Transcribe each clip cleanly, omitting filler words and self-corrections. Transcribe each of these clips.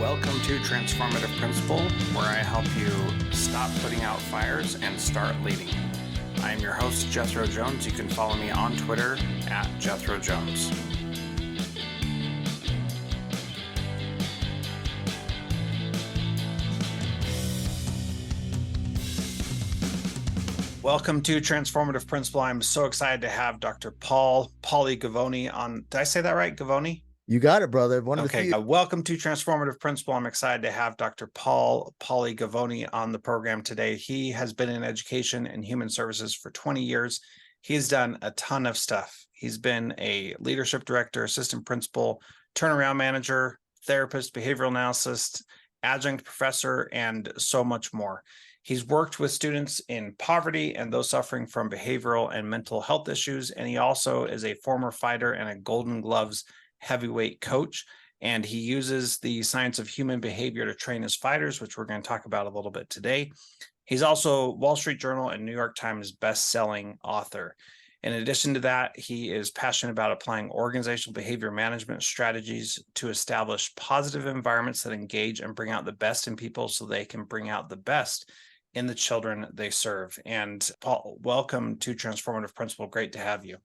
Welcome to Transformative Principal, where I help you stop putting out fires and start leading. I am your host, Jethro Jones. You can follow me on Twitter at Jethro Jones. Welcome to Transformative Principal. I'm so excited to have Dr. Paulie Govani on. Did I say that right, Govani? You got it, brother. Okay. Welcome to Transformative Principal. I'm excited to have Dr. Paulie Govani on the program today. He has been in education and human services for 20 years. He's done a ton of stuff. He's been a leadership director, assistant principal, turnaround manager, therapist, behavioral analyst, adjunct professor, and so much more. He's worked with students in poverty and those suffering from behavioral and mental health issues. And he also is a former fighter and a Golden Gloves heavyweight coach. And he uses the science of human behavior to train his fighters, which we're going to talk about a little bit today. He's also Wall Street Journal and New York Times best-selling author. In addition to that, he is passionate about applying organizational behavior management strategies to establish positive environments that engage and bring out the best in people so they can bring out the best in the children they serve. And Paul, welcome to Transformative Principal. Great to have you.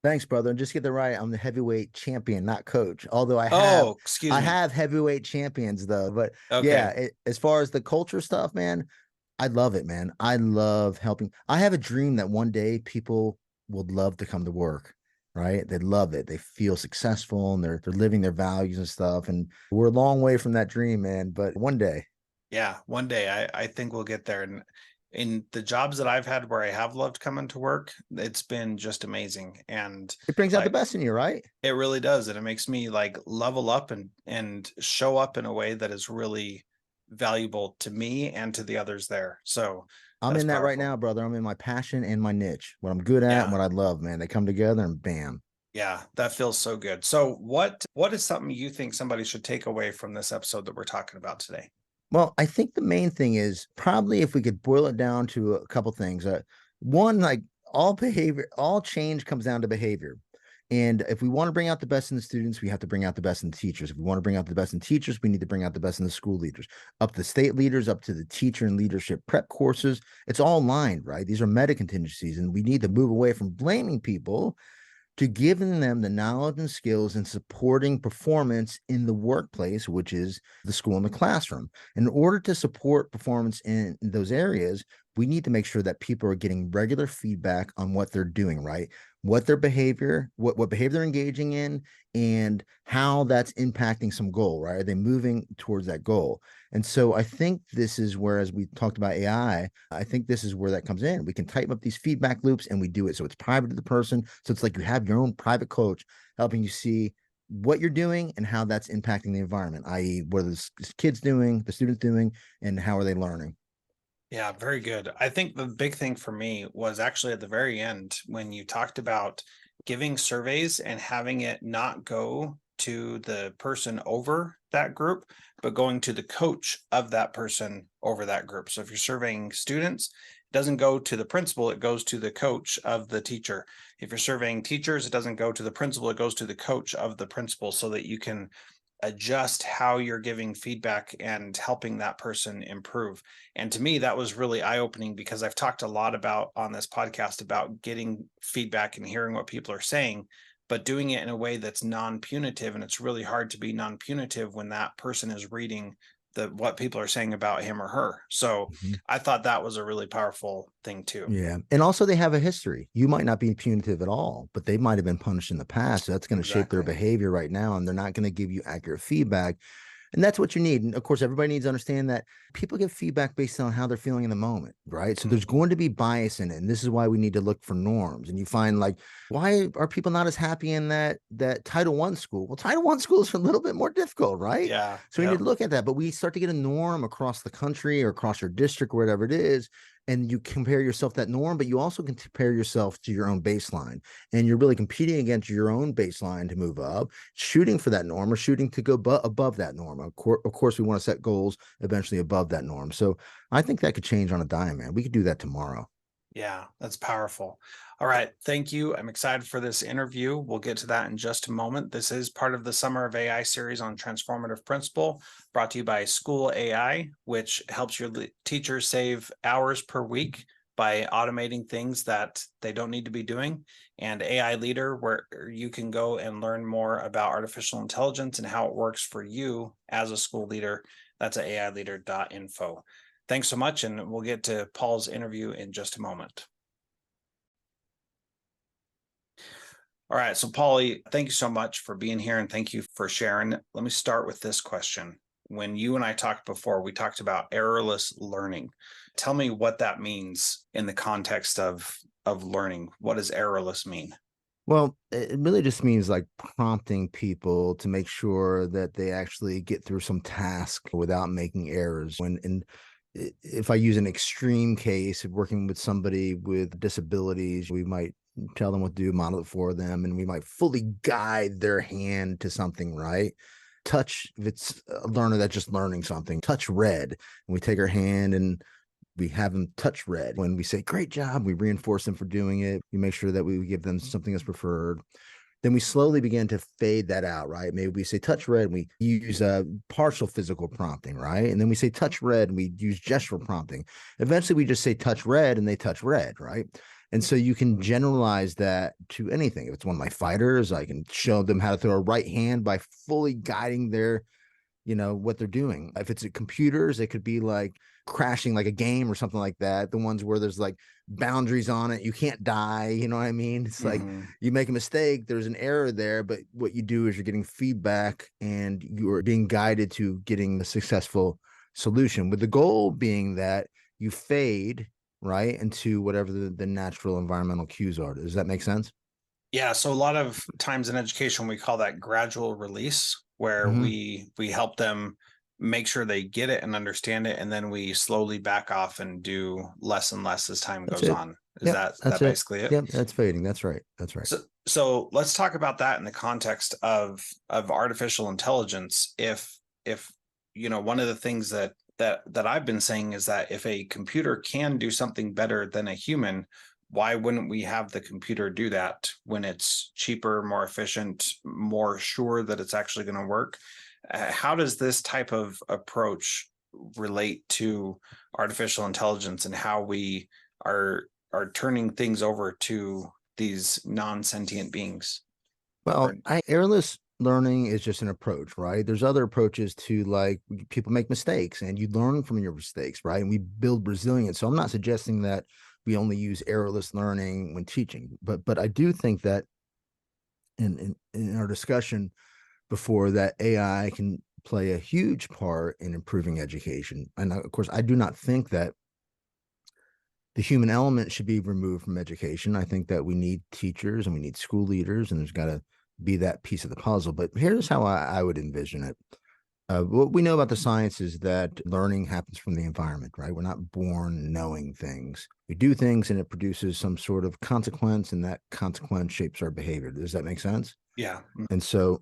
Thanks, brother. And just get that right, I'm the heavyweight champion, not coach. Although I have heavyweight champions though. But okay. Yeah, as far as the culture stuff, man, I love it, man. I love helping. I have a dream that one day people would love to come to work, right? They love it. They feel successful and they're living their values and stuff. And we're a long way from that dream, man. But one day. Yeah, one day I think we'll get there. And in the jobs that I've had where I have loved coming to work, it's been just amazing. And it brings out the best in you, right? It really does. And it makes me level up and show up in a way that is really valuable to me and to the others there. So I'm in that powerful right now, brother. I'm in my passion and my niche, what I'm good at and what I love, man. They come together and bam. Yeah, that feels so good. So what is something you think somebody should take away from this episode that we're talking about today? Well, I think the main thing is probably if we could boil it down to a couple things. One, all change comes down to behavior. And if we want to bring out the best in the students, we have to bring out the best in the teachers. If we want to bring out the best in teachers, we need to bring out the best in the school leaders, up to state leaders, up to the teacher and leadership prep courses. It's all aligned, right? These are meta contingencies, and we need to move away from blaming people to giving them the knowledge and skills and supporting performance in the workplace, which is the school and the classroom. In order to support performance in those areas, we need to make sure that people are getting regular feedback on what they're doing, right? What their behavior, what behavior they're engaging in, and how that's impacting some goal, right? Are they moving towards that goal? And so I think this is where, as we talked about AI, I think this is where that comes in. We can tighten up these feedback loops and we do it so it's private to the person. So it's like you have your own private coach helping you see what you're doing and how that's impacting the environment, i.e. what are the kids doing, the students doing, and how are they learning? Yeah, very good. I think the big thing for me was actually at the very end when you talked about giving surveys and having it not go to the person over that group, but going to the coach of that person over that group. So if you're surveying students, it doesn't go to the principal, it goes to the coach of the teacher. If you're surveying teachers, it doesn't go to the principal, it goes to the coach of the principal so that you can adjust how you're giving feedback and helping that person improve. And to me, that was really eye-opening because I've talked a lot about on this podcast about getting feedback and hearing what people are saying, but doing it in a way that's non-punitive. And it's really hard to be non-punitive when that person is reading what people are saying about him or her. So I thought that was a really powerful thing too. Yeah. And also they have a history. You might not be punitive at all, but they might have been punished in the past. So that's going to shape their behavior right now. And they're not going to give you accurate feedback. And that's what you need. And of course, everybody needs to understand that people give feedback based on how they're feeling in the moment, right? So there's going to be bias in it. And this is why we need to look for norms. And you find why are people not as happy in that Title I school? Well, Title I schools are a little bit more difficult, right? Yeah. So we need to look at that. But we start to get a norm across the country or across your district or whatever it is. And you compare yourself to that norm, but you also can compare yourself to your own baseline. And you're really competing against your own baseline to move up, shooting for that norm or shooting to go above that norm. Of course, we want to set goals eventually above that norm. So I think that could change on a dime, man. We could do that tomorrow. Yeah, that's powerful. All right. Thank you. I'm excited for this interview. We'll get to that in just a moment. This is part of the Summer of AI series on transformative principal, brought to you by School AI, which helps your teachers save hours per week by automating things that they don't need to be doing, and AI Leader, where you can go and learn more about artificial intelligence and how it works for you as a school leader. That's at AIleader.info. Thanks so much, and we'll get to Paul's interview in just a moment. All right, so Paulie, thank you so much for being here, and thank you for sharing. Let me start with this question. When you and I talked before, we talked about errorless learning. Tell me what that means in the context of learning. What does errorless mean? Well, it really just means like prompting people to make sure that they actually get through some task without making errors. If I use an extreme case of working with somebody with disabilities, we might tell them what to do, model it for them, and we might fully guide their hand to something, right? Touch, if it's a learner that's just learning something, touch red. And we take our hand and we have them touch red. When we say, great job, we reinforce them for doing it. We make sure that we give them something that's preferred. Then we slowly begin to fade that out, right? Maybe we say touch red, and we use partial physical prompting, right? And then we say touch red, and we use gestural prompting. Eventually, we just say touch red, and they touch red, right? And so you can generalize that to anything. If it's one of my fighters, I can show them how to throw a right hand by fully guiding their what they're doing. If it's at computers, it could be like crashing like a game or something like that. The ones where there's like boundaries on it. You can't die. You know what I mean? It's like you make a mistake, there's an error there, but what you do is you're getting feedback and you're being guided to getting the successful solution, with the goal being that you fade right into whatever the natural environmental cues are. Does that make sense? Yeah, so a lot of times in education, we call that gradual release, where we help them make sure they get it and understand it, and then we slowly back off and do less and less as time That's goes it. on. Is Yep, that that's it. basically it? Yep, that's fading. That's right. That's right. So let's talk about that in the context of artificial intelligence. If one of the things that I've been saying is that if a computer can do something better than a human, why wouldn't we have the computer do that when it's cheaper, more efficient, more sure that it's actually going to work? How does this type of approach relate to artificial intelligence and how we are turning things over to these non-sentient beings? Well, errorless learning is just an approach, right? There's other approaches to, like, people make mistakes and you learn from your mistakes, right? And we build resilience. So I'm not suggesting that we only use errorless learning when teaching, but I do think that in our discussion before, that AI can play a huge part in improving education. And of course, I do not think that the human element should be removed from education. I think that we need teachers and we need school leaders, and there's got to be that piece of the puzzle. But here's how I would envision it. What we know about the science is that learning happens from the environment, right? We're not born knowing things. We do things and it produces some sort of consequence, and that consequence shapes our behavior. Does that make sense? Yeah. And so,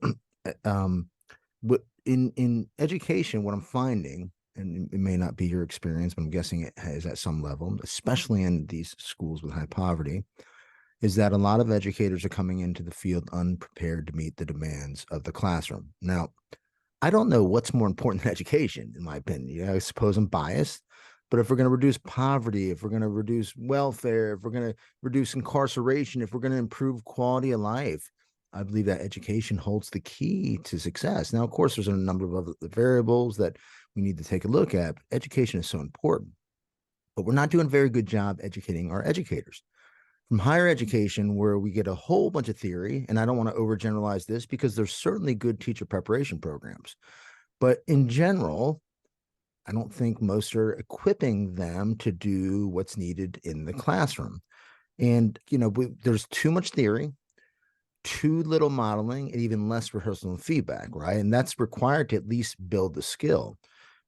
in education, what I'm finding, and it may not be your experience, but I'm guessing it is at some level, especially in these schools with high poverty, is that a lot of educators are coming into the field unprepared to meet the demands of the classroom. Now, I don't know what's more important than education, in my opinion. I suppose I'm biased, but if we're going to reduce poverty, if we're going to reduce welfare, if we're going to reduce incarceration, if we're going to improve quality of life, I believe that education holds the key to success. Now, of course, there's a number of other variables that we need to take a look at. But education is so important, but we're not doing a very good job educating our educators. From higher education, where we get a whole bunch of theory, and I don't want to overgeneralize this because there's certainly good teacher preparation programs, but in general, I don't think most are equipping them to do what's needed in the classroom. And, there's too much theory, too little modeling, and even less rehearsal and feedback, right? And that's required to at least build the skill.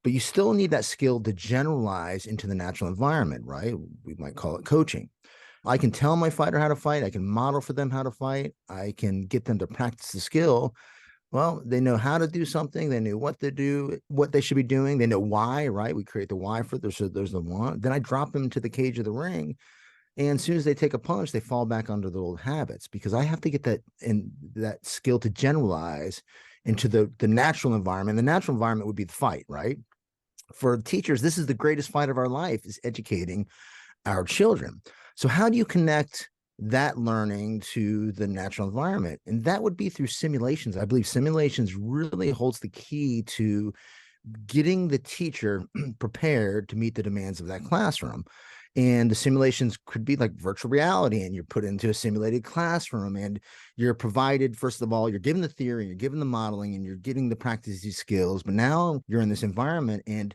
But you still need that skill to generalize into the natural environment, right? We might call it coaching. I can tell my fighter how to fight. I can model for them how to fight. I can get them to practice the skill. Well, they know how to do something. They know what to do, what they should be doing. They know why, right? We create the why for there's the one. Then I drop them to the cage of the ring, And as soon as they take a punch, they fall back under the old habits, because I have to get that skill to generalize into the natural environment. The natural environment would be the fight, right? For teachers, this is the greatest fight of our life, is educating our children. So how do you connect that learning to the natural environment? And that would be through simulations. I believe simulations really holds the key to getting the teacher prepared to meet the demands of that classroom. And the simulations could be like virtual reality, and you're put into a simulated classroom, and you're provided, first of all, you're given the theory, you're given the modeling, and you're getting the practice skills. But now you're in this environment, and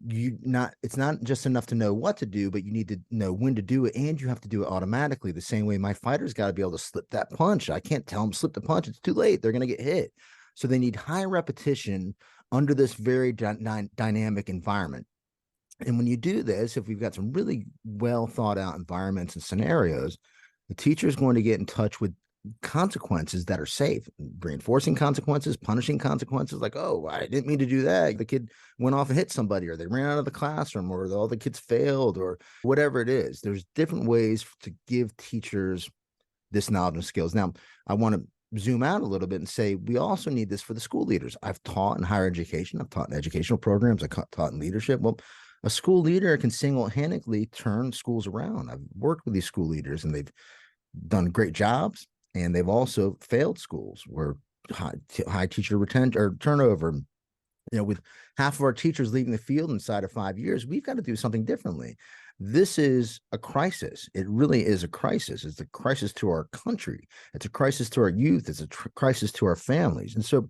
it's not just enough to know what to do, but you need to know when to do it, and you have to do it automatically. The same way my fighter's got to be able to slip that punch. I can't tell them slip the punch, it's too late, they're going to get hit. So they need high repetition under this very dynamic environment. And when you do this, if we've got some really well thought out environments and scenarios, the teacher is going to get in touch with consequences that are safe, reinforcing consequences, punishing consequences, like, oh, I didn't mean to do that. The kid went off and hit somebody, or they ran out of the classroom, or all the kids failed, or whatever it is. There's different ways to give teachers this knowledge and skills. Now, I want to zoom out a little bit and say we also need this for the school leaders. I've taught in higher education. I've taught in educational programs. I've taught in leadership. Well, a school leader can single-handedly turn schools around. I've worked with these school leaders, and they've done great jobs, and they've also failed schools where high teacher retention or turnover. With half of our teachers leaving the field inside of 5 years, we've got to do something differently. This is a crisis. It really is a crisis. It's a crisis to our country. It's a crisis to our youth. It's a crisis to our families. And so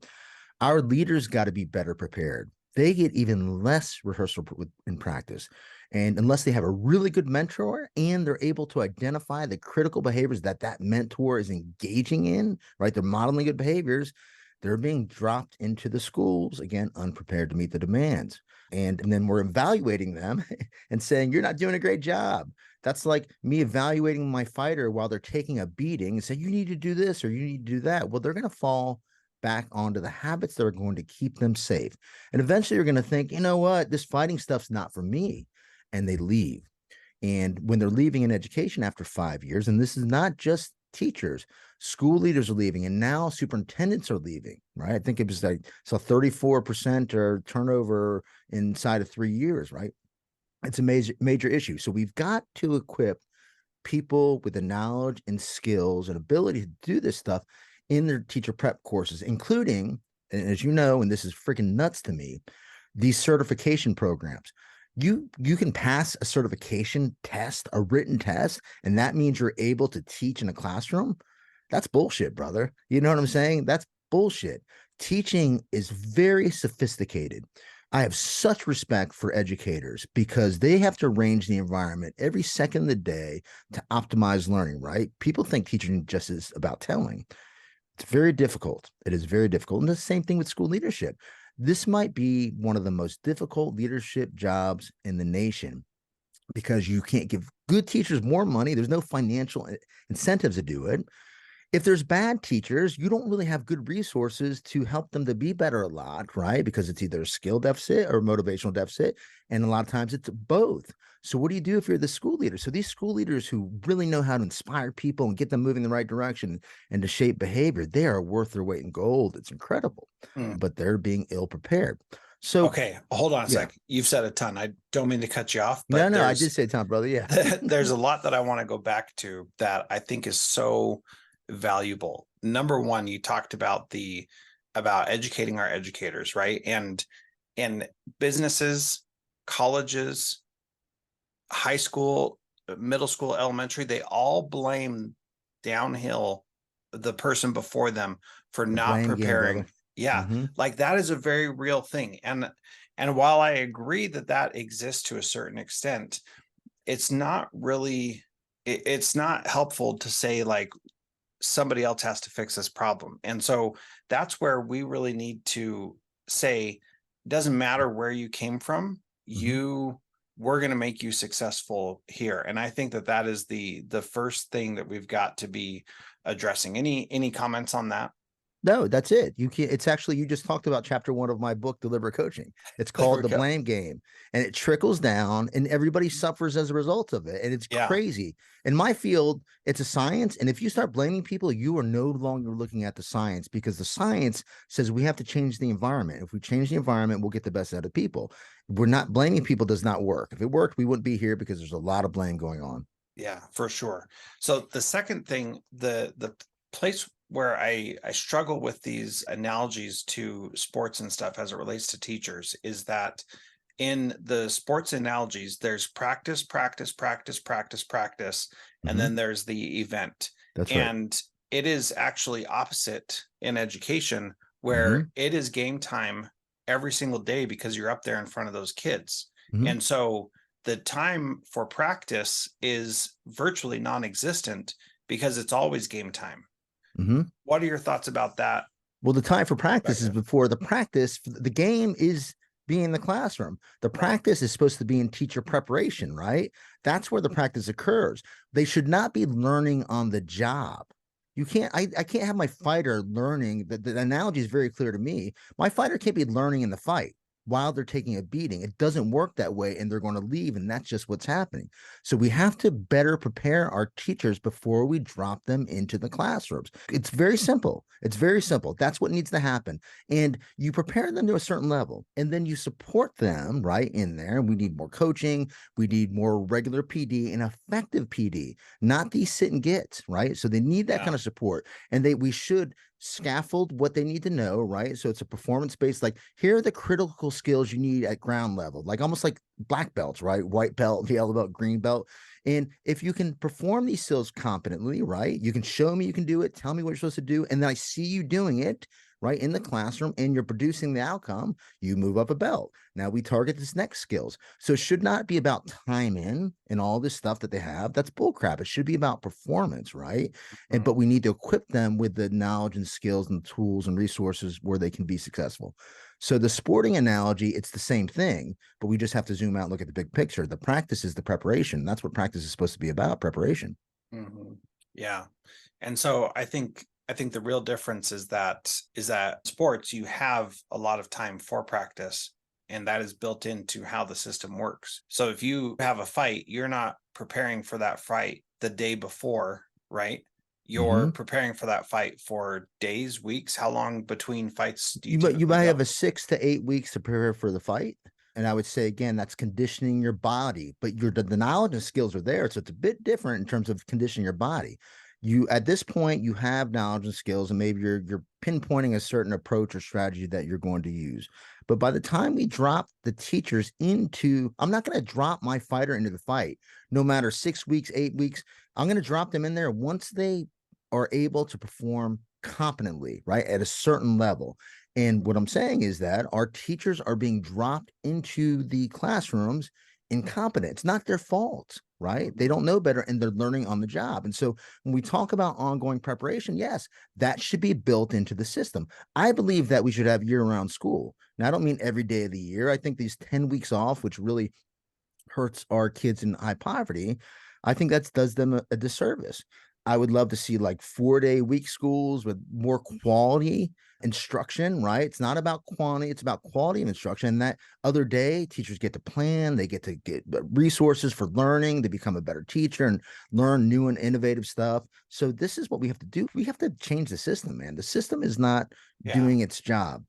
our leaders got to be better prepared. They get even less rehearsal in practice. And unless they have a really good mentor, and they're able to identify the critical behaviors that mentor is engaging in, right? They're modeling good behaviors. They're being dropped into the schools, again, unprepared to meet the demands. And then we're evaluating them and saying, you're not doing a great job. That's like me evaluating my fighter while they're taking a beating and saying, you need to do this or you need to do that. Well, they're going to fall back onto the habits that are going to keep them safe. And eventually you're going to think, you know what, this fighting stuff's not for me. And they leave. And when they're leaving in education after 5 years, and this is not just teachers, school leaders are leaving, and now superintendents are leaving, right? I think it was like, so 34% or turnover inside of 3 years, right? It's a major issue. So we've got to equip people with the knowledge and skills and ability to do this stuff in their teacher prep courses, including, and as you know, and this is freaking nuts to me, these certification programs. You can pass a certification test, a written test, and that means you're able to teach in a classroom. That's bullshit, brother. You know what I'm saying? That's bullshit. Teaching is very sophisticated. I have such respect for educators because they have to arrange the environment every second of the day to optimize learning, right? People think teaching just is about telling. It's very difficult. It is very difficult. And the same thing with school leadership. This might be one of the most difficult leadership jobs in the nation because you can't give good teachers more money. There's no financial incentives to do it. If there's bad teachers, you don't really have good resources to help them to be better a lot, right? Because it's either a skill deficit or motivational deficit. And a lot of times it's both. So what do you do if you're the school leader? So these school leaders who really know how to inspire people and get them moving in the right direction and to shape behavior, they are worth their weight in gold. It's incredible, but they're being ill prepared. So, okay, hold on a sec. You've said a ton. I don't mean to cut you off, but no, I did say Tom, brother. Yeah. There's a lot that I want to go back to that I think is so valuable. Number one, you talked about about educating our educators, right? And businesses, colleges, high school, middle school, elementary, they all blame downhill the person before them for not preparing. Like that is a very real thing. And while I agree that exists to a certain extent, it's not really, it's not helpful to say like somebody else has to fix this problem. And so that's where we really need to say, it doesn't matter where you came from, we're going to make you successful here. And I think that is the first thing that we've got to be addressing. Any comments on that? No, that's it. You can't, it's actually, you just talked about chapter 1 of my book, Deliberate Coaching. It's There called we The go. Blame Game, and it trickles down and everybody suffers as a result of it. And it's Yeah. crazy. In my field, it's a science. And if you start blaming people, you are no longer looking at the science, because the science says we have to change the environment. If we change the environment, we'll get the best out of people. We're not blaming people, does not work. If it worked, we wouldn't be here, because there's a lot of blame going on. Yeah, for sure. So the second thing, the place where I struggle with these analogies to sports and stuff as it relates to teachers is that in the sports analogies, there's practice, practice, practice, practice, practice, and Mhm. then there's the event. That's right. And it is actually opposite in education, where Mhm. it is game time every single day because you're up there in front of those kids. Mhm. And so the time for practice is virtually non-existent because it's always game time. Mhm. What are your thoughts about that Well, the time for practice is perspective? before the practice. The game is being in the classroom. The practice is supposed to be in teacher preparation, right? That's where the practice occurs. They should not be learning on the job. You can't, I can't have my fighter learning. The analogy is very clear to me. My fighter can't be learning in the fight while they're taking a beating. It doesn't work that way, and they're going to leave, and that's just what's happening. So we have to better prepare our teachers before we drop them into the classrooms. It's very simple. It's very simple. That's what needs to happen. And you prepare them to a certain level, and then you support them right in there. We need more coaching. We need more regular PD and effective PD, not these sit and gets, right? So they need that Yeah. kind of support. And we should scaffold what they need to know, right? So it's a performance based, like, here are the critical skills you need at ground level, like almost like black belts, right? White belt, yellow belt, green belt. And if you can perform these skills competently, right, you can show me you can do it, tell me what you're supposed to do, and then I see you doing it right in the classroom, and you're producing the outcome, you move up a belt. Now we target this next skills. So it should not be about time in and all this stuff that they have. That's bullcrap. It should be about performance, right? And Mhm. but we need to equip them with the knowledge and skills and tools and resources where they can be successful. So the sporting analogy, it's the same thing, but we just have to zoom out and look at the big picture. The practice is the preparation. That's what practice is supposed to be about, preparation. Mhm. Yeah. And so I think the real difference is that sports, you have a lot of time for practice, and that is built into how the system works. So if you have a fight, you're not preparing for that fight the day before, right? You're Mhm. preparing for that fight for days, weeks. How long between fights do you You typically might have go? a 6 to 8 weeks to prepare for the fight. And I would say again, that's conditioning your body, but the knowledge and skills are there. So it's a bit different in terms of conditioning your body. You at this point, you have knowledge and skills, and maybe you're pinpointing a certain approach or strategy that you're going to use. But by the time we drop the teachers into, I'm not going to drop my fighter into the fight, no matter 6 weeks, 8 weeks. I'm going to drop them in there once they are able to perform competently, right, at a certain level. And what I'm saying is that our teachers are being dropped into the classrooms incompetent. It's not their fault, right? They don't know better, and they're learning on the job. And so when we talk about ongoing preparation, yes, that should be built into the system. I believe that we should have year-round school. Now, I don't mean every day of the year. I think these 10 weeks off, which really hurts our kids in high poverty, I think that does them a disservice. I would love to see like 4-day week schools with more quality instruction, right? It's not about quantity, it's about quality of instruction. And that other day, teachers get to plan, they get to get resources for learning, they become a better teacher and learn new and innovative stuff. So this is what we have to do. We have to change the system, man. The system is not Yeah. doing its job.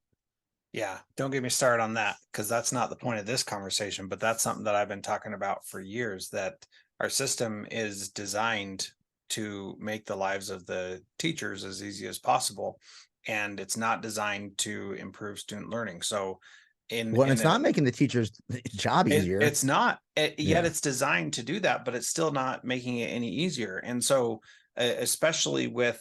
Yeah, don't get me started on that, because that's not the point of this conversation, but that's something that I've been talking about for years, that our system is designed to make the lives of the teachers as easy as possible, and it's not designed to improve student learning. So in Well, and in it's a not making the teacher's job easier. it's not, yet Yeah. it's designed to do that, but it's still not making it any easier. And so especially with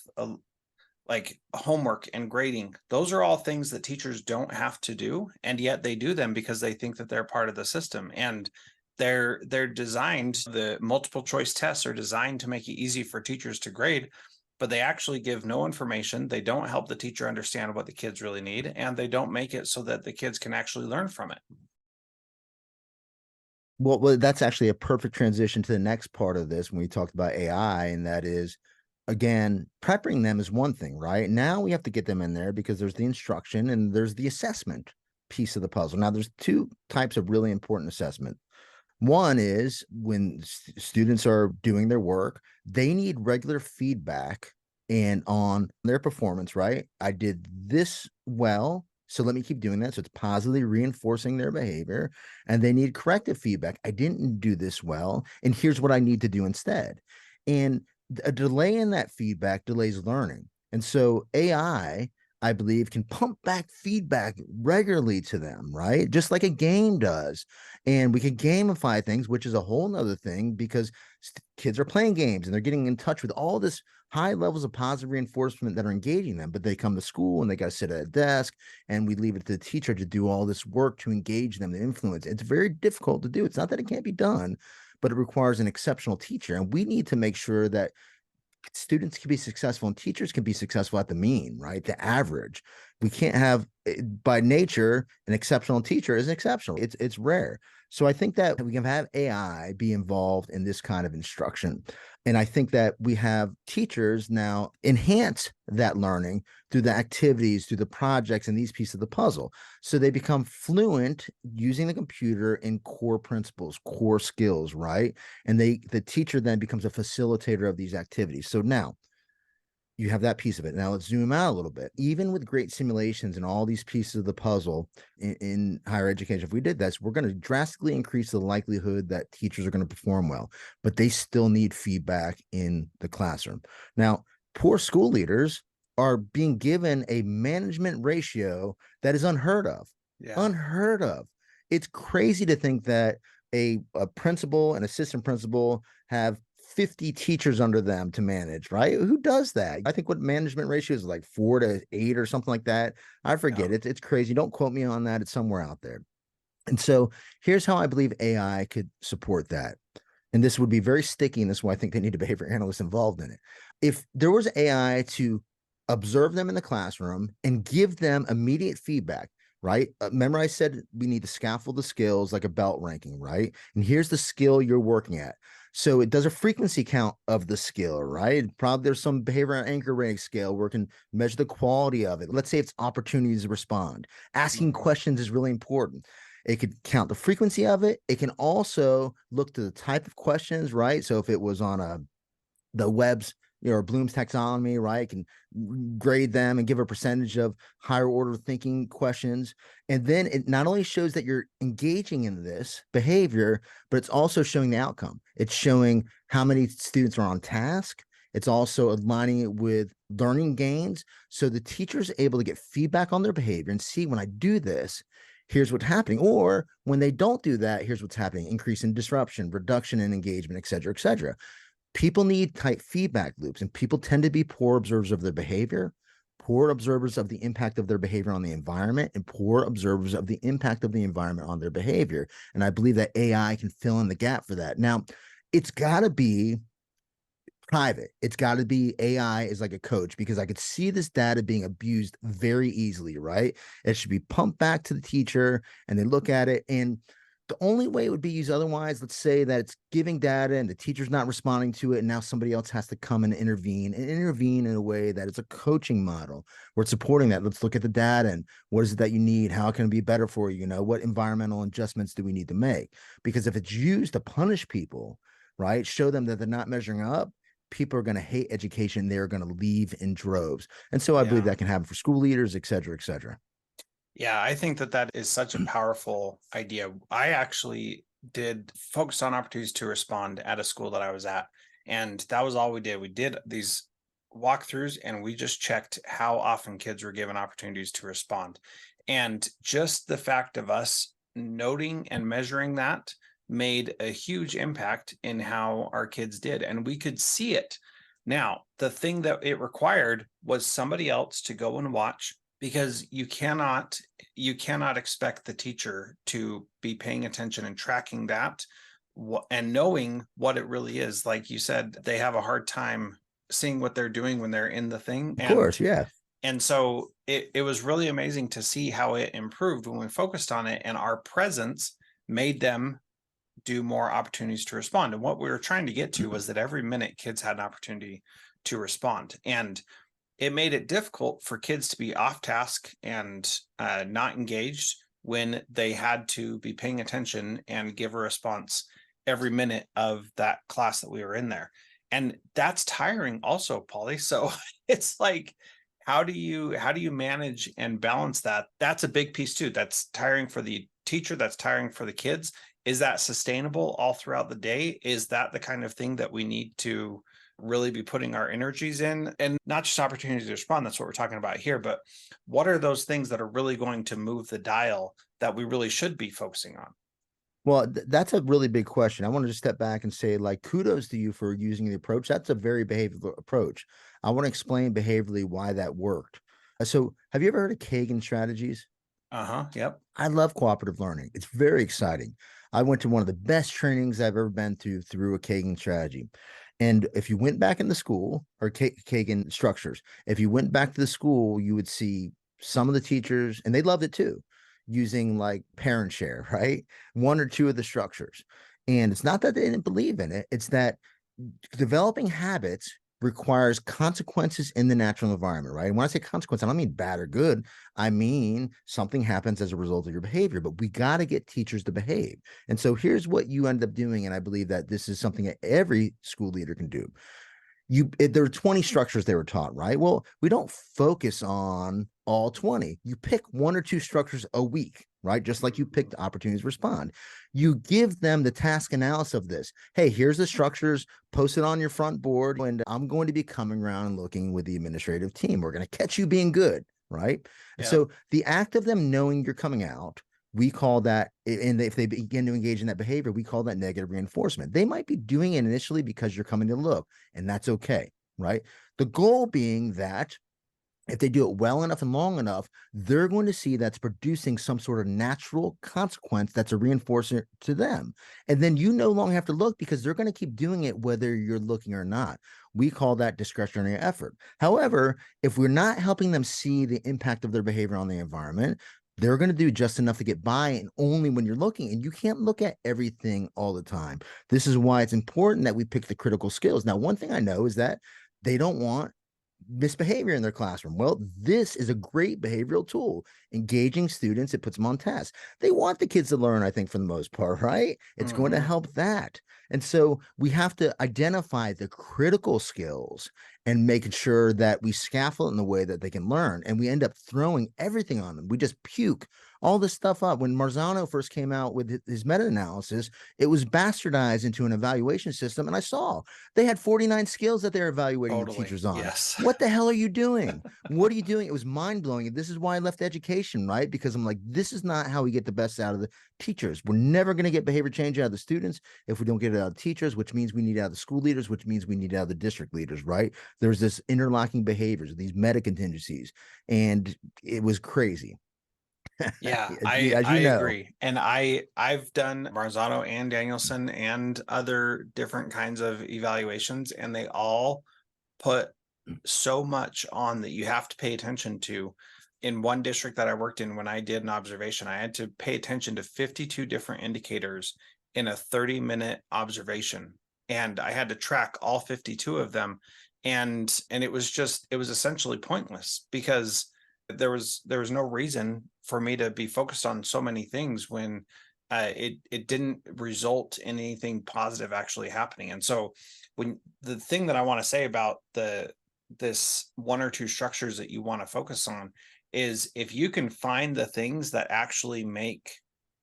like homework and grading, those are all things that teachers don't have to do, and yet they do them because they think that they're part of the system. And they're designed, the multiple choice tests are designed to make it easy for teachers to grade, but they actually give no information. They don't help the teacher understand what the kids really need, and they don't make it so that the kids can actually learn from it. Well, that's actually a perfect transition to the next part of this when we talked about AI, and that is again, prepping them is one thing, right? Now we have to get them in there because there's the instruction and there's the assessment piece of the puzzle. Now there's two types of really important assessment. One is when students are doing their work, they need regular feedback and on their performance, right? I did this well, so let me keep doing that. So it's positively reinforcing their behavior. And they need corrective feedback. I didn't do this well, and here's what I need to do instead. And a delay in that feedback delays learning. And so I believe, can pump back feedback regularly to them, right? Just like a game does. And we can gamify things, which is a whole nother thing because kids are playing games and they're getting in touch with all this high levels of positive reinforcement that are engaging them. But they come to school and they got to sit at a desk, and we leave it to the teacher to do all this work to engage them, to influence. It's very difficult to do. It's not that it can't be done, but it requires an exceptional teacher. And we need to make sure that students can be successful and teachers can be successful at the mean, right? The average. We can't have, by nature, an exceptional teacher is exceptional. It's rare. So I think that we can have AI be involved in this kind of instruction. And I think that we have teachers now enhance that learning through the activities, through the projects, and these pieces of the puzzle. So they become fluent using the computer in core principles, core skills, right? And the teacher then becomes a facilitator of these activities. So now you have that piece of it. Now let's zoom out a little bit. Even with great simulations and all these pieces of the puzzle in higher education, if we did this, we're going to drastically increase the likelihood that teachers are going to perform well, but they still need feedback in the classroom. Now, poor school leaders are being given a management ratio that is unheard of. Yeah. Unheard of. It's crazy to think that a principal and assistant principal have 50 teachers under them to manage, right? Who does that? I think what management ratio is like 4 to 8 or something like that. I forget. Yeah. It's crazy. Don't quote me on that. It's somewhere out there. And so here's how I believe AI could support that. And this would be very sticky, and this is why I think they need a behavior analyst involved in it. If there was AI to observe them in the classroom and give them immediate feedback, right? Remember, I said we need to scaffold the skills like a belt ranking, right? And here's the skill you're working at. So it does a frequency count of the skill, right? Probably there's some behavioral anchor rating scale where it can measure the quality of it. Let's say it's opportunities to respond. Asking questions is really important. It could count the frequency of it. It can also look to the type of questions, right? So if it was on the web's, or Bloom's taxonomy, right? It can grade them and give a percentage of higher order thinking questions. And then it not only shows that you're engaging in this behavior, but it's also showing the outcome. It's showing how many students are on task. It's also aligning it with learning gains. So the teacher's able to get feedback on their behavior and see, when I do this, here's what's happening. Or when they don't do that, here's what's happening: increase in disruption, reduction in engagement, et cetera, et cetera. People need tight feedback loops, and people tend to be poor observers of their behavior, poor observers of the impact of their behavior on the environment, and poor observers of the impact of the environment on their behavior. And I believe that AI can fill in the gap for that. Now, it's got to be private. It's got to be AI is like a coach, because I could see this data being abused very easily, right? It should be pumped back to the teacher and they look at it. And the only way it would be used otherwise, let's say that it's giving data and the teacher's not responding to it, and now somebody else has to come and intervene in a way that it's a coaching model. We're supporting that. Let's look at the data and what is it that you need? How can it be better for you? What environmental adjustments do we need to make? Because if it's used to punish people, right, show them that they're not measuring up, people are going to hate education. They're going to leave in droves. And so I believe that can happen for school leaders, et cetera, et cetera. Yeah, I think that is such a powerful idea. I actually did focus on opportunities to respond at a school that I was at, and that was all we did. We did these walkthroughs and we just checked how often kids were given opportunities to respond. And just the fact of us noting and measuring that made a huge impact in how our kids did, and we could see it. Now, the thing that it required was somebody else to go and watch, because you cannot expect the teacher to be paying attention and tracking that and knowing what it really is. Like you said, they have a hard time seeing what they're doing when they're in the thing. Of course, yeah. And so it was really amazing to see how it improved when we focused on it, and our presence made them do more opportunities to respond. And what we were trying to get to was that every minute kids had an opportunity to respond. And it made it difficult for kids to be off task and not engaged when they had to be paying attention and give a response every minute of that class that we were in there. And that's tiring also, Polly. So it's like, how do you manage and balance that? That's a big piece too. That's tiring for the teacher, that's tiring for the kids. Is that sustainable all throughout the day? Is that the kind of thing that we need to really be putting our energies in? And not just opportunities to respond, that's what we're talking about here, but what are those things that are really going to move the dial that we really should be focusing on? Well, that's a really big question. I want to just step back and say, like, kudos to you for using the approach. That's a very behavioral approach. I want to explain behaviorally why that worked. So have you ever heard of Kagan strategies? Yep. I love cooperative learning. It's very exciting. I went to one of the best trainings I've ever been to through a Kagan strategy. And if you went back in the school, or Kagan structures, if you went back to the school, you would see some of the teachers, and they loved it too, using like parent share, right? One or two of the structures. And it's not that they didn't believe in it, it's that developing habits requires consequences in the natural environment, right? And when I say consequence, I don't mean bad or good. I mean something happens as a result of your behavior, but we got to get teachers to behave. And so here's what you end up doing. And I believe that this is something that every school leader can do. There were 20 structures they were taught, right? Well, we don't focus on all 20. You pick one or two structures a week, right? Just like you picked opportunities to respond. You give them the task analysis of this. Hey, here's the structures, post it on your front board, and I'm going to be coming around and looking with the administrative team. We're going to catch you being good, right? Yeah. So the act of them knowing you're coming out, we call that, and if they begin to engage in that behavior, we call that negative reinforcement. They might be doing it initially because you're coming to look, and that's okay, right? The goal being that if they do it well enough and long enough, they're going to see that's producing some sort of natural consequence that's a reinforcer to them. And then you no longer have to look because they're going to keep doing it whether you're looking or not. We call that discretionary effort. However, if we're not helping them see the impact of their behavior on the environment, they're going to do just enough to get by, and only when you're looking. And you can't look at everything all the time. This is why it's important that we pick the critical skills. Now, one thing I know is that they don't want misbehavior in their classroom. Well, this is a great behavioral tool. Engaging students, it puts them on task. They want the kids to learn, I think, for the most part, right? It's going to help that. And so we have to identify the critical skills and making sure that we scaffold in the way that they can learn. And we end up throwing everything on them. We just puke all this stuff up. When Marzano first came out with his meta-analysis, it was bastardized into an evaluation system. And I saw they had 49 skills that they're evaluating the teachers on. Yes. What the hell are you doing? What are you doing? It was mind-blowing. This is why I left education, right? Because I'm like, this is not how we get the best out of the teachers. We're never going to get behavior change out of the students if we don't get it out of the teachers, which means we need it out of the school leaders, which means we need it out of the district leaders, right? There's this interlocking behaviors, these meta contingencies, and it was crazy. Yeah, as I you know. agree. And I've done Marzano and Danielson and other different kinds of evaluations, and they all put so much on that you have to pay attention to. In one district that I worked in, when I did an observation, I had to pay attention to 52 different indicators in a 30-minute observation. And I had to track all 52 of them. And it was essentially pointless because there was no reason for me to be focused on so many things when it didn't result in anything positive actually happening. And so when the thing that I want to say about this one or two structures that you want to focus on is, if you can find the things that actually make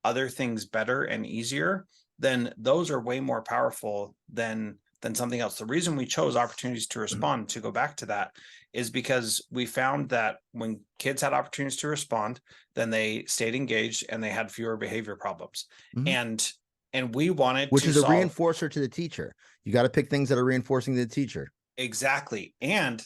other things better and easier, then those are way more powerful than something else. The reason we chose opportunities to respond, to go back to that, is because we found that when kids had opportunities to respond, then they stayed engaged and they had fewer behavior problems. And we wanted which to is a solve... reinforcer to the teacher. You got to pick things that are reinforcing to the teacher. Exactly. And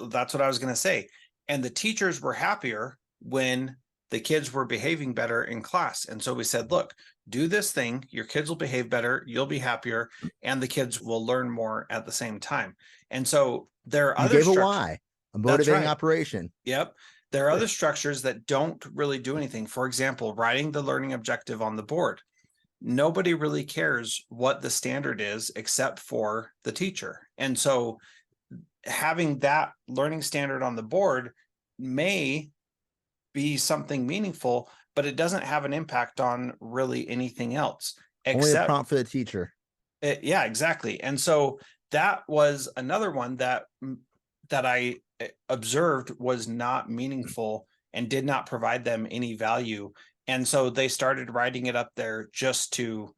that's what I was going to say. And the teachers were happier when the kids were behaving better in class. And so we said, look, do this thing, your kids will behave better, you'll be happier, and the kids will learn more at the same time. And so there are other structures. You gave a why, a motivating operation. Yep. There are other structures that don't really do anything. For example, writing the learning objective on the board. Nobody really cares what the standard is except for the teacher. And so having that learning standard on the board may be something meaningful, but it doesn't have an impact on really anything else Only a except prompt for the teacher. yeah, exactly. And so that was another one that I observed was not meaningful and did not provide them any value. And so they started writing it up there just to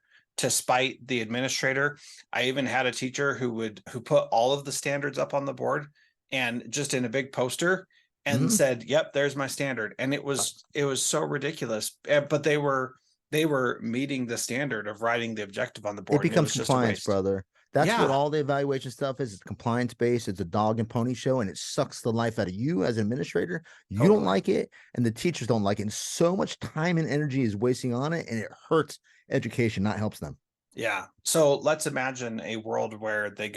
spite the administrator. I even had a teacher who put all of the standards up on the board and just in a big poster and said, "Yep, there's my standard." And it was so ridiculous. But they were meeting the standard of writing the objective on the board. It And it becomes was just a compliance, waste. brother. That's what Yeah. all the evaluation stuff is. It's compliance based. It's a dog and pony show, and it sucks the life out of you as an administrator. You don't Totally. like it, and the teachers don't like it. And so much time and energy is wasting on it, and it hurts education, not helps them. Yeah. So let's imagine a world where they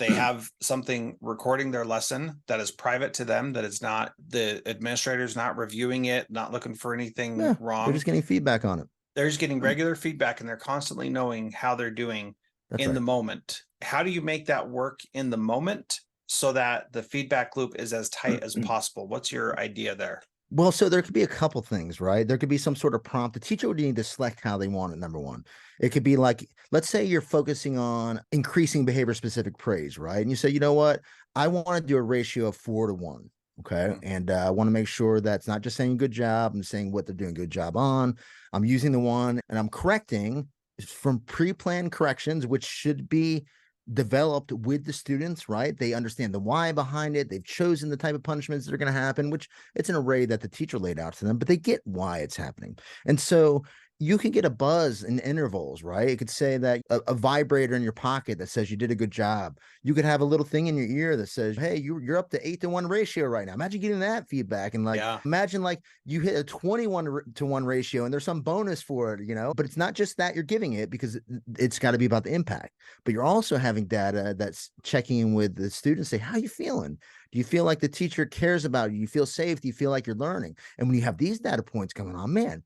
have something recording their lesson that is private to them, that is not, the administrator's not reviewing it, not looking for anything Yeah, they're wrong. just getting feedback on it. They're just getting regular feedback and they're constantly knowing how they're doing That's in right. the moment. How do you make that work in the moment so that the feedback loop is as tight as possible? What's your idea there? Well, so there could be a couple things, right? There could be some sort of prompt. The teacher would need to select how they want it, number one. It could be like, let's say you're focusing on increasing behavior specific praise, right? And you say, you know what? I want to do a ratio of 4-to-1. Okay. And I want to make sure that's not just saying good job. I'm saying what they're doing good job on. I'm using the one and I'm correcting from pre-planned corrections, which should be developed with the students, right? They understand the why behind it. They've chosen the type of punishments that are going to happen, which it's an array that the teacher laid out to them, but they get why it's happening. And so you can get a buzz in intervals, right? It could say that a vibrator in your pocket that says you did a good job. You could have a little thing in your ear that says, hey, you're up to 8-to-1 ratio right now. Imagine getting that feedback. And like, imagine like you hit a 21-to-1 ratio and there's some bonus for it, but it's not just that you're giving it because it's got to be about the impact, but you're also having data that's checking in with the students, say, how are you feeling? Do you feel like the teacher cares about you? You feel safe? Do you feel like you're learning? And when you have these data points coming on, man,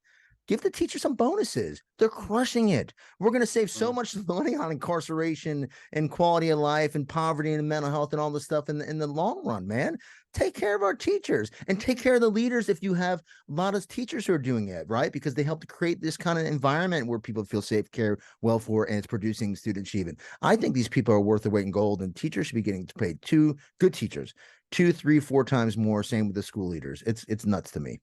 give the teacher some bonuses. They're crushing it. We're going to save so much money on incarceration and quality of life and poverty and mental health and all this stuff in the long run, man. Take care of our teachers and take care of the leaders if you have a lot of teachers who are doing it, right? Because they help to create this kind of environment where people feel safe, care well for, and it's producing student achievement. I think these people are worth their weight in gold, and teachers should be getting paid good teachers 2, 3, 4 times more. Same with the school leaders. It's nuts to me.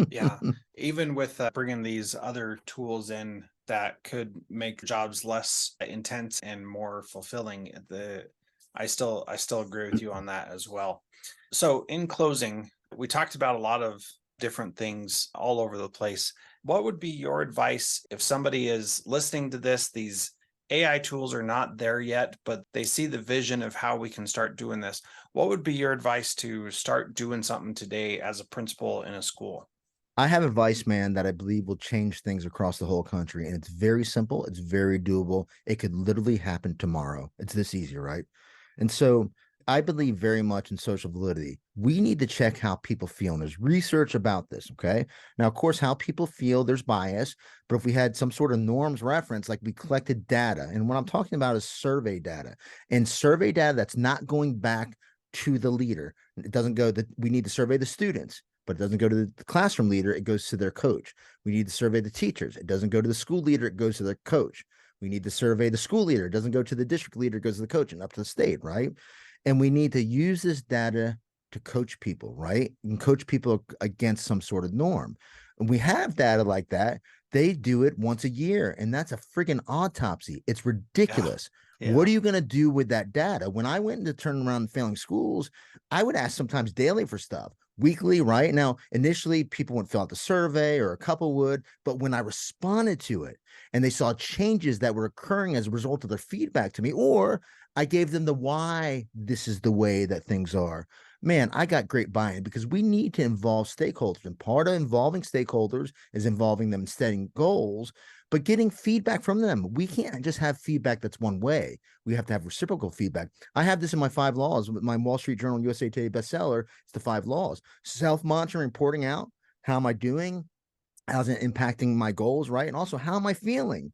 Yeah. Even with bringing these other tools in that could make jobs less intense and more fulfilling, I still agree with you on that as well. So in closing, we talked about a lot of different things all over the place. What would be your advice if somebody is listening to this? These AI tools are not there yet, but they see the vision of how we can start doing this. What would be your advice to start doing something today as a principal in a school? I have advice, man, that I believe will change things across the whole country. And it's very simple. It's very doable. It could literally happen tomorrow. It's this easy, right? And so I believe very much in social validity. We need to check how people feel. And there's research about this. Okay. Now, of course, how people feel, there's bias. But if we had some sort of norms reference, like we collected data, and what I'm talking about is survey data, and survey data that's not going back to the leader. It doesn't go that we need to survey the students, but it doesn't go to the classroom leader. It goes to their coach. We need to survey the teachers. It doesn't go to the school leader. It goes to their coach. We need to survey the school leader. It doesn't go to the district leader. It goes to the coach and up to the state, right? And we need to use this data to coach people, right? And coach people against some sort of norm. And we have data like that. They do it once a year, and that's a freaking autopsy. It's ridiculous. Yeah. What are you going to do with that data? When I went into turn around failing schools, I would ask sometimes daily for stuff, weekly, right? Now, initially, people wouldn't fill out the survey, or a couple would, but when I responded to it and they saw changes that were occurring as a result of their feedback to me, or I gave them the why this is the way that things are, man, I got great buy-in, because we need to involve stakeholders. And part of involving stakeholders is involving them in setting goals, but getting feedback from them. We can't just have feedback that's one way. We have to have reciprocal feedback. I have this in my 5 laws with my Wall Street Journal USA Today bestseller. It's the 5 laws. Self-monitoring, reporting out. How am I doing? How's it impacting my goals, right? And also, how am I feeling?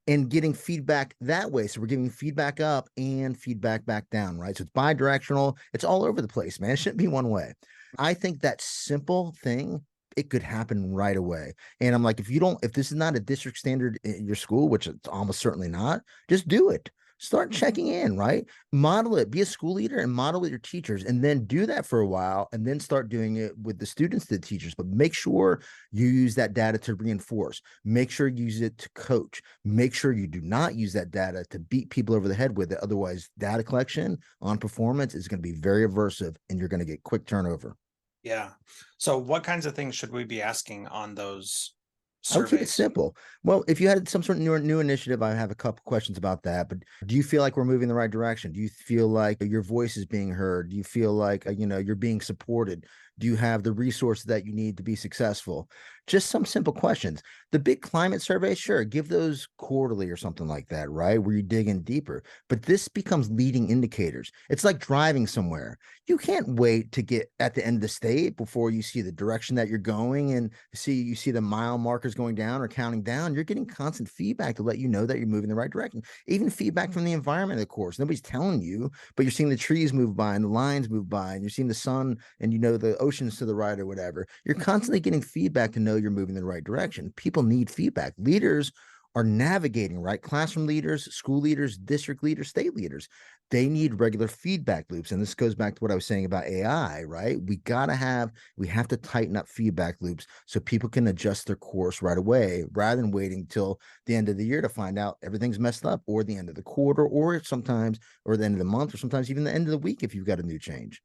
and getting feedback that way. So we're giving feedback up and feedback back down, right? So it's bi-directional. It's all over the place, man. It shouldn't be one way. I think that simple thing, it could happen right away. And I'm like, if this is not a district standard in your school, which it's almost certainly not, just do it. Start checking in, right? Model it, be a school leader and model with your teachers, and then do that for a while, and then start doing it with the students, the teachers. But make sure you use that data to reinforce. Make sure you use it to coach. Make sure you do not use that data to beat people over the head with it. Otherwise, data collection on performance is going to be very aversive, and you're going to get quick turnover. Yeah. So what kinds of things should we be asking on those I would keep it surveys? simple. Well, if you had some sort of new initiative, I have a couple questions about that. But do you feel like we're moving in the right direction? Do you feel like your voice is being heard? Do you feel like you're being supported? Do you have the resources that you need to be successful? Just some simple questions. The big climate survey, sure, give those quarterly or something like that, right? Where you dig in deeper. But this becomes leading indicators. It's like driving somewhere. You can't wait to get at the end of the state before you see the direction that you're going and you see the mile markers going down or counting down. You're getting constant feedback to let you know that you're moving in the right direction. Even feedback from the environment, of course. Nobody's telling you, but you're seeing the trees move by and the lines move by, and you're seeing the sun and the oceans to the right or whatever. You're constantly getting feedback to know you're moving in the right direction. People need feedback. Leaders are navigating, right? Classroom leaders, school leaders, district leaders, state leaders. They need regular feedback loops. And this goes back to what I was saying about AI, right? We have to tighten up feedback loops so people can adjust their course right away rather than waiting till the end of the year to find out everything's messed up, or the end of the quarter, or the end of the month, or sometimes even the end of the week if you've got a new change.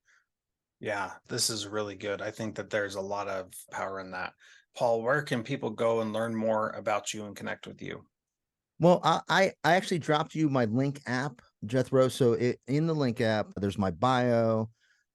Yeah, this is really good. I think that there's a lot of power in that. Paul, where can people go and learn more about you and connect with you? Well, I actually dropped you my link app, Jethro. So in the link app, there's my bio.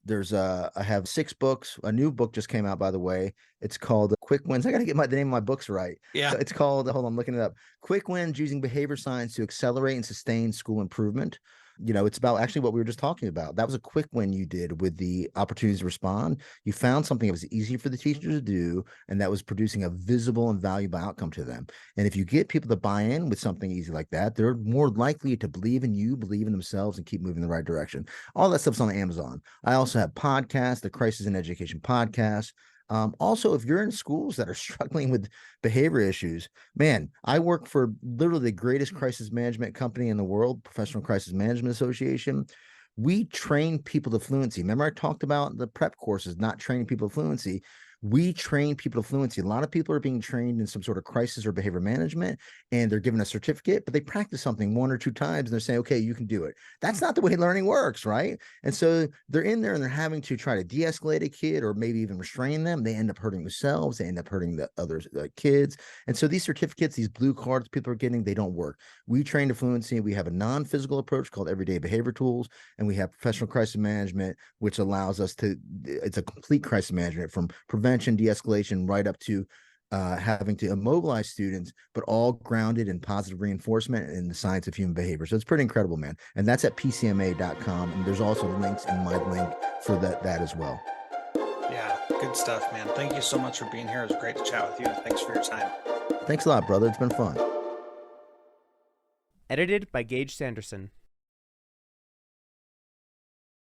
I have 6 books. A new book just came out, by the way. It's called Quick Wins. I got to get the name of my books right. Yeah. It's called, hold on, I'm looking it up. Quick Wins Using Behavior Science to Accelerate and Sustain School Improvement. It's about actually what we were just talking about. That was a quick win you did with the opportunities to respond. You found something that was easy for the teacher to do, and that was producing a visible and valuable outcome to them. And if you get people to buy in with something easy like that, they're more likely to believe in you, believe in themselves, and keep moving in the right direction. All that stuff's on Amazon. I also have podcasts, the Crisis in Education podcast. Also, if you're in schools that are struggling with behavior issues, man, I work for literally the greatest crisis management company in the world, Professional Crisis Management Association. We train people to fluency. Remember, I talked about the prep courses, not training people to fluency. We train people to fluency. A lot of people are being trained in some sort of crisis or behavior management, and they're given a certificate, but they practice something 1 or 2 times and they're saying, okay, you can do it. That's not the way learning works, right? And so they're in there and they're having to try to de-escalate a kid or maybe even restrain them. They end up hurting themselves. They end up hurting the other kids. And so these certificates, these blue cards people are getting, they don't work. We train to fluency. We have a non-physical approach called everyday behavior tools, and we have professional crisis management, which allows us it's a complete crisis management from prevention, de-escalation, right up to having to immobilize students, but all grounded in positive reinforcement and the science of human behavior. So it's pretty incredible, man. And that's at pcma.com. And there's also links in my link for that as well. Yeah, good stuff, man. Thank you so much for being here. It was great to chat with you. Thanks for your time. Thanks a lot, brother. It's been fun. Edited by Gage Sanderson.